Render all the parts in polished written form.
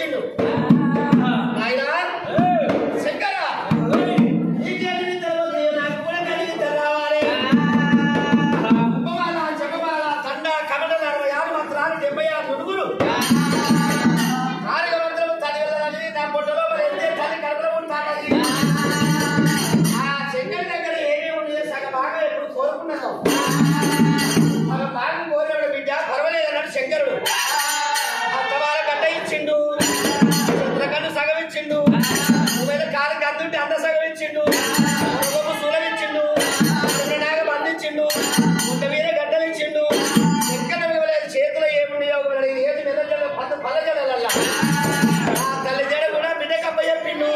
వచ్చిండు నాయనా శంకర నీకేమి తెలియదు నాకు కూడా కలిగి తెలవాలి ఉపమాల జగమాల తండ కమటల 66 మంత్రాలు 76 నుడుగులు నాలుగు మంత్రం చదివాలని నా పొట్టలో ఎంతే తల్లి కడుపులో ఉంటానది ఆ శంకర్ దగ్గర ఏమేమి ఉండేది సగం బాగా ఎప్పుడు కోరుకున్నాను సగం బాగా కోరాడు బిడ్డ పర్వాలేదన్నాడు శంకరుడు అత్తవాళ్ళ గడ్డ ఇచ్చిండు చిత్రకన్ను సగం ఇచ్చిండు నువ్వేదో కాలు కద్దుంటే అంత సగం ఇచ్చిండు సూలం ఇచ్చిండు నాగ బంధించిండు ముంట మీద గడ్డలు ఇచ్చిండు ఎక్కడ ఇవ్వలేదు చేతిలో ఏమున్నాయో ఏది మెదజల పల్లజలల్లా ఆ తల్లి జడ కూడా బిడ్డకు అప్పచెప్పిండు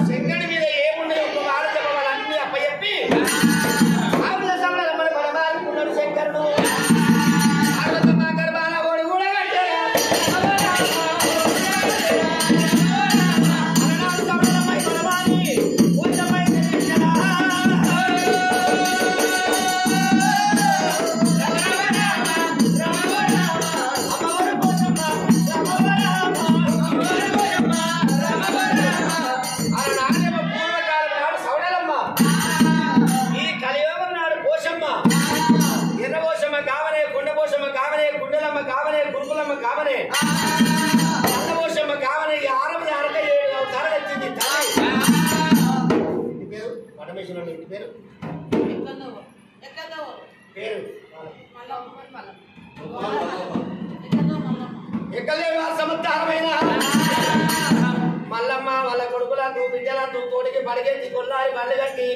శంకరుడి మీద ఏమున్నాయో ఒక వారు చెప్పాలన్నీ అప్పచెప్పి ఆవిడ సమయంలో పడమాలనుకున్నాడు శంకరుడు మల్లమ్మ వాళ్ళ కొడుకులకు బిడ్డలకు తోటికి పడిగెత్తి కొల్లారి బండ్లు కట్టి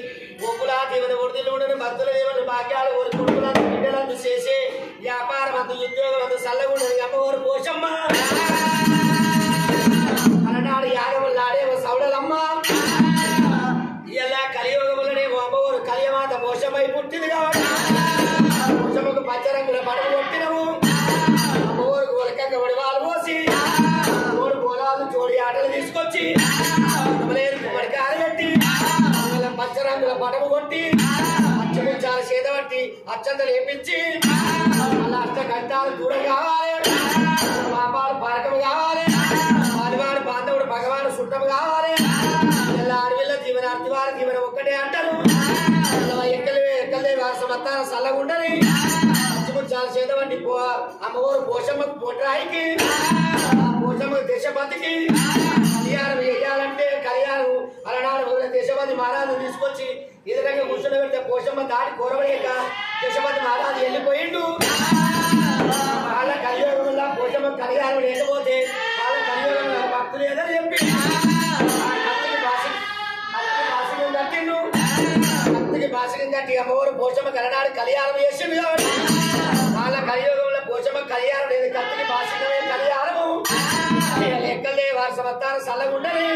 ఒప్పులా జీవన వృద్ధులు భక్తుల జీవన భాగ్యాలు కొడుకులకు బిడ్డలకు చేసి వ్యాపారం అందు ఉద్యోగం అందు చల్లగుండని అమ్మవారు పోషమ్మ అలనాడు యాగములు ఆడేమో సౌడలమ్మ ఇలా కలియుగములనే అమ్మవారు కలియమాత పోషమై పుట్టింది కాబట్టి పోషమ్మకు పచ్చరంగుల పడవ కొట్టినము అమ్మవారికి ఒలకంగా వడివాలు పోసి జోడి ఆటలు తీసుకొచ్చి మడికాలు పెట్టి పచ్చరంగుల పటము కొట్టి అచ్చముచ్చాల చేత పట్టి అచ్చంతలు వేపించి అలా అష్ట కష్టాలు దూరం కావాలి పాపాలు పరకము కావాలి ఆదివాడు బాంధవుడు భగవాను సుట్టము కావాలి ఇలా అడవిలో జీవనార్థి వారి జీవనం ఒక్కటే అంటారు ఎక్కలే వారి సమత్తాన చల్లగుండని అచ్చముచ్చాల చేత పట్టి అమ్మవారు పోషమ్మకు పోట్రాయికి పోషమ్మకు దేశపతికి కళ్యాణం వేయాలంటే కళ్యాణం అలనాడు దేశపతి మహారాజు తీసుకొచ్చి ఎదురంగా కూర్చొని పెడితే పోషమ్మ దాటి కోరవలేక దేశపతి మహారాజు వెళ్ళిపోయిండు వాళ్ళ కలియోగంలో పోషమ్మ కళ్యాణం లేకపోతే వాళ్ళ కలియోగంలో భక్తులు ఏదని చెప్పి భక్తికి భాషకం కట్టి అమ్మవారు పోషమ్మ కలనాడు కళ్యాణం చేసిండు కాబట్టి వాళ్ళ కలియోగంలో పోషమ్మ కళ్యాణం లేదు కత్తికి భాషకమే కళ్యాణము లెక్కలే వారి సమత్తారు చల్లగుండని